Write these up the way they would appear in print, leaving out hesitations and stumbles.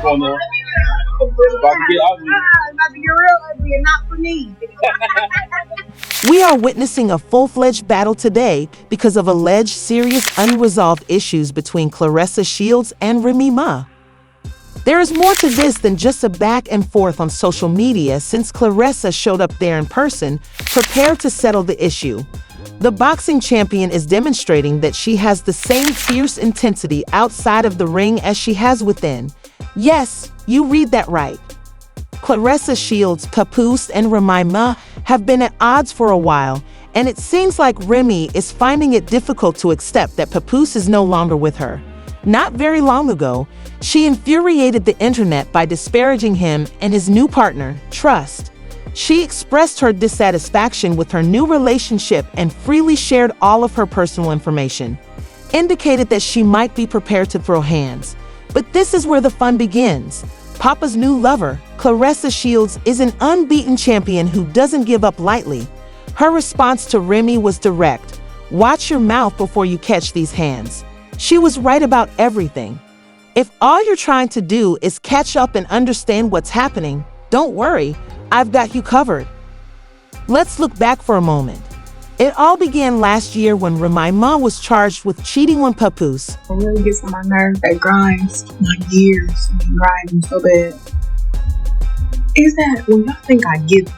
on there. It's about to get ugly. It's about to get real ugly and not for me. We are witnessing a full-fledged battle today because of alleged serious unresolved issues between Claressa Shields and Remy Ma. There is more to this than just a back and forth on social media since Claressa showed up there in person, prepared to settle the issue. The boxing champion is demonstrating that she has the same fierce intensity outside of the ring as she has within. Yes, you read that right. Claressa Shields, Papoose, and Remy Ma have been at odds for a while, and it seems like Remy is finding it difficult to accept that Papoose is no longer with her. Not very long ago, she infuriated the internet by disparaging him and his new partner, Trust. She expressed her dissatisfaction with her new relationship and freely shared all of her personal information, indicated that she might be prepared to throw hands. But this is where the fun begins. Papa's new lover, Claressa Shields, is an unbeaten champion who doesn't give up lightly. Her response to Remy was direct. Watch your mouth before you catch these hands. She was right about everything. If all you're trying to do is catch up and understand what's happening, don't worry, I've got you covered. Let's look back for a moment. It all began last year when Remy Ma was charged with cheating on Papoose. It really gets on my nerves. That grinds my gears. It grinds me so bad. Is that when y'all think I give?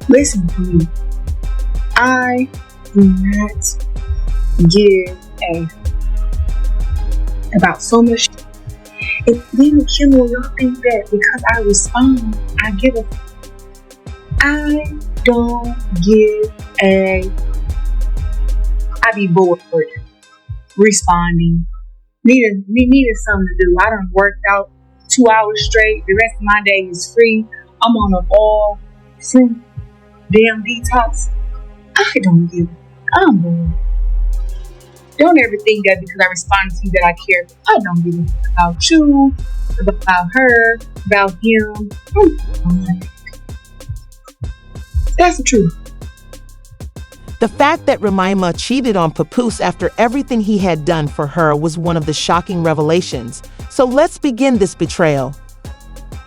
Listen to me. I do not give a about so much. If they don't kill me, y'all think that because I respond, I give a. I don't give a. I be bored for it. Responding. Needed something to do. I done worked out 2 hours straight. The rest of my day is free. I'm on an all fruit damn detox. I don't give. I'm bored. Don't ever think that because I respond to you that I care. I don't give a fuck about you, about her, about him. That's the truth. The fact that Remy Ma cheated on Papoose after everything he had done for her was one of the shocking revelations. So let's begin this betrayal.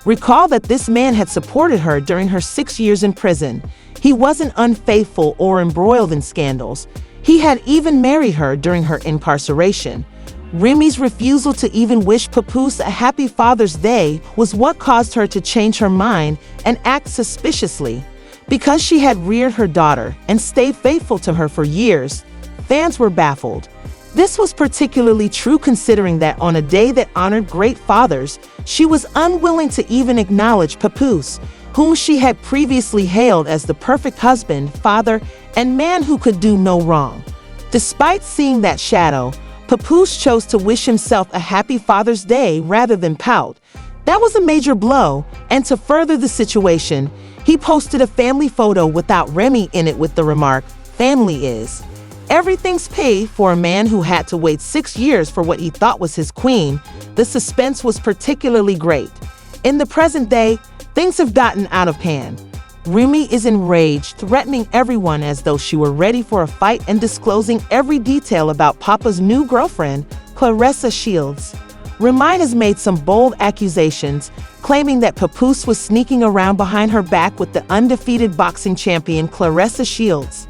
Recall that this man had supported her during her 6 years in prison. He wasn't unfaithful or embroiled in scandals. He had even married her during her incarceration. Remy's refusal to even wish Papoose a happy Father's Day was what caused her to change her mind and act suspiciously. Because she had reared her daughter and stayed faithful to her for years, fans were baffled. This was particularly true considering that on a day that honored great fathers, she was unwilling to even acknowledge Papoose, whom she had previously hailed as the perfect husband, father, and man who could do no wrong. Despite seeing that shadow, Papoose chose to wish himself a happy Father's Day rather than pout. That was a major blow, and to further the situation, he posted a family photo without Remy in it with the remark, "Family is." Everything's paid for a man who had to wait 6 years for what he thought was his queen. The suspense was particularly great. In the present day, things have gotten out of hand. Remy is enraged, threatening everyone as though she were ready for a fight and disclosing every detail about Papa's new girlfriend, Claressa Shields. Remy has made some bold accusations, claiming that Papoose was sneaking around behind her back with the undefeated boxing champion Claressa Shields.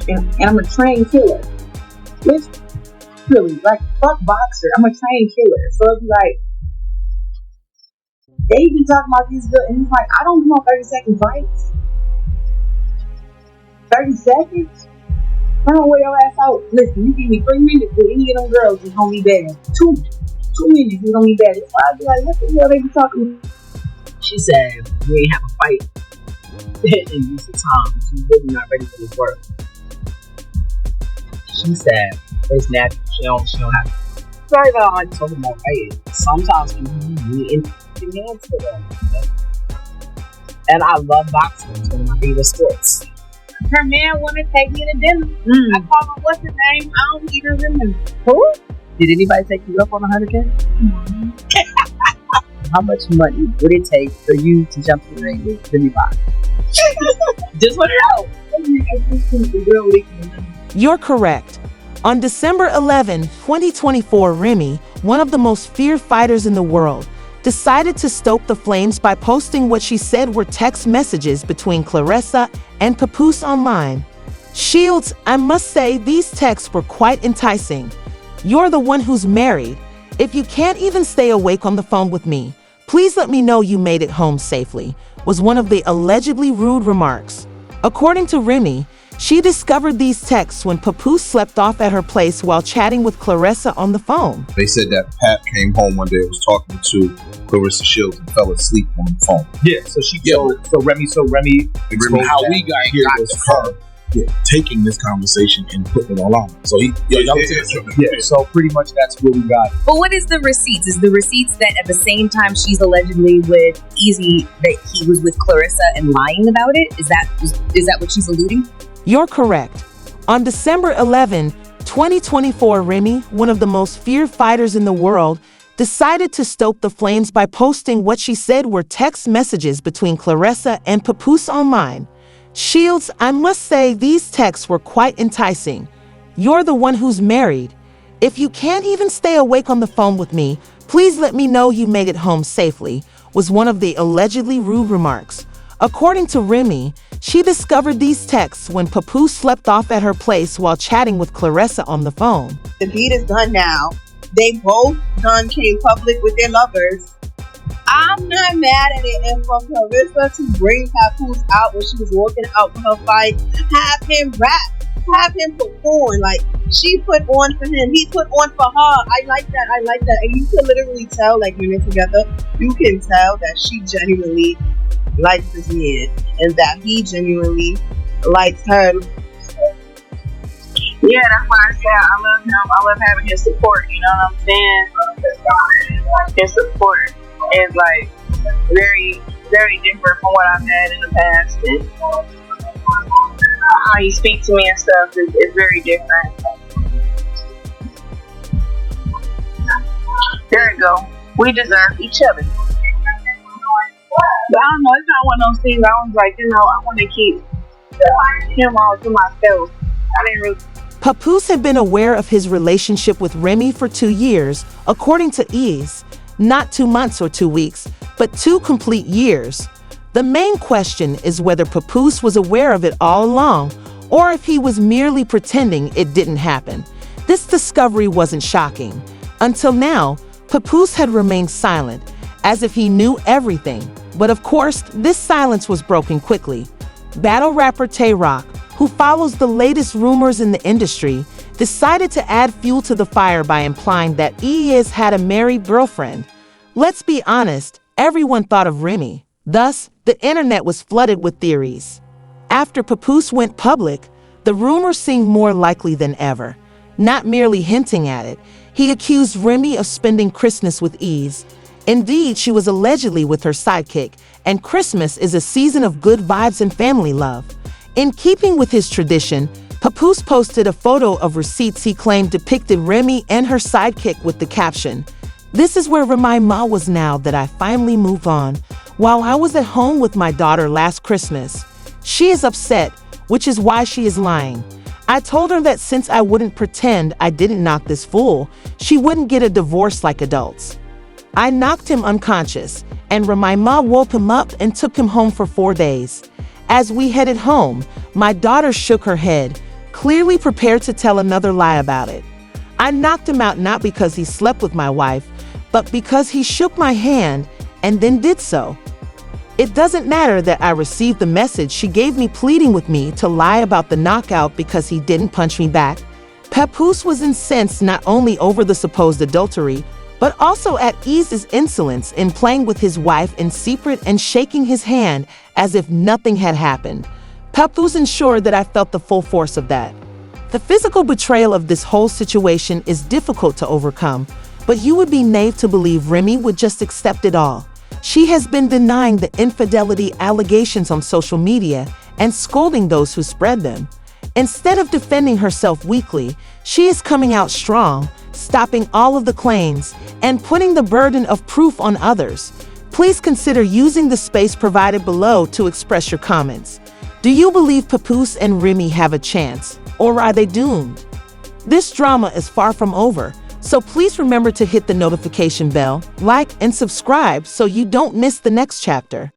And I'm a trained killer. It's really like fuck boxer. I'm a trained killer. So it's like they be talking about this girl, and he's like, I don't want 30-second fights. 30 seconds? I don't wear your ass out. Listen, you give me 3 minutes with any of them girls, it's gonna be bad. 2 minutes, it's gonna be bad. It's why I be like, what the hell they be talking about? She said, we ain't have a fight in recent times. She's really not ready for this work. She said, it's natural. She don't have to. Sorry about like talking about fighting. Sometimes people really interesting hands for them. And I love boxing. It's one of my favorite sports. Her man wanna take me to dinner. I call him, what's his name? I don't even remember. Who? Did anybody take you up on 100K? How much money would it take for you to jump in the ring with Remy Ma? Just want to know. You're correct. On December 11, 2024, Remy, one of the most feared fighters in the world, decided to stoke the flames by posting what she said were text messages between Claressa and Papoose online. Shields, I must say these texts were quite enticing. You're the one who's married. If you can't even stay awake on the phone with me, please let me know you made it home safely, was one of the allegedly rude remarks. According to Remy, she discovered these texts when Papoose slept off at her place while chatting with Claressa on the phone. They said that Pat came home one day and was talking to Claressa Shields and fell asleep on the phone. Yeah, so Remy How we got here was her taking this conversation and putting it all on. So so pretty much that's where we got it. But what is the receipts? Is the receipts that at the same time she's allegedly with Easy that he was with Claressa and lying about it? Is that what she's alluding? You're correct. On December 11, 2024, Remy, one of the most feared fighters in the world, decided to stoke the flames by posting what she said were text messages between Claressa and Papoose online. Shields, I must say these texts were quite enticing. You're the one who's married. If you can't even stay awake on the phone with me, please let me know you made it home safely, was one of the allegedly rude remarks. According to Remy, she discovered these texts when Papoose slept off at her place while chatting with Claressa on the phone. The deed is done now. They both done came public with their lovers. I'm not mad at it. And for Claressa to bring Papoose out when she was walking out for her fight, have him rap, have him perform. Like, she put on for him, he put on for her. I like that. And you can literally tell, like, when they're together, you can tell that she genuinely likes this man and that he genuinely likes her. Yeah, that's why I said I love him. I love having his support, you know what I'm saying? His support is like very, very different from what I've had in the past. And how he speaks to me and stuff is very different. There you go. We deserve each other. But I don't know, it's not one of those things I was like, I want to keep him all to myself. I didn't really. Papoose had been aware of his relationship with Remy for 2 years, according to Ease. Not 2 months or 2 weeks, but 2 complete years. The main question is whether Papoose was aware of it all along, or if he was merely pretending it didn't happen. This discovery wasn't shocking. Until now, Papoose had remained silent, as if he knew everything. But of course, this silence was broken quickly. Battle rapper Tay Rock, who follows the latest rumors in the industry, decided to add fuel to the fire by implying that Ease had a married girlfriend. Let's be honest, everyone thought of Remy. Thus, the internet was flooded with theories. After Papoose went public, the rumors seemed more likely than ever. Not merely hinting at it, he accused Remy of spending Christmas with Ease. Indeed, she was allegedly with her sidekick, and Christmas is a season of good vibes and family love. In keeping with his tradition, Papoose posted a photo of receipts he claimed depicted Remy and her sidekick with the caption, "This is where Remy Ma was now that I finally moved on. While I was at home with my daughter last Christmas. She is upset, which is why she is lying. I told her that since I wouldn't pretend I didn't knock this fool, she wouldn't get a divorce like adults. I knocked him unconscious, and Remy Ma woke him up and took him home for 4 days. As we headed home, my daughter shook her head, clearly prepared to tell another lie about it. I knocked him out not because he slept with my wife, but because he shook my hand and then did so. It doesn't matter that I received the message she gave me pleading with me to lie about the knockout because he didn't punch me back." Papoose was incensed not only over the supposed adultery, but also at Ease's insolence in playing with his wife in secret and shaking his hand as if nothing had happened. Papoose ensured that I felt the full force of that. The physical betrayal of this whole situation is difficult to overcome, but you would be naive to believe Remy would just accept it all. She has been denying the infidelity allegations on social media and scolding those who spread them. Instead of defending herself weakly, she is coming out strong, stopping all of the claims, and putting the burden of proof on others. Please consider using the space provided below to express your comments. Do you believe Papoose and Remy have a chance, or are they doomed? This drama is far from over. So please remember to hit the notification bell, like, and subscribe so you don't miss the next chapter.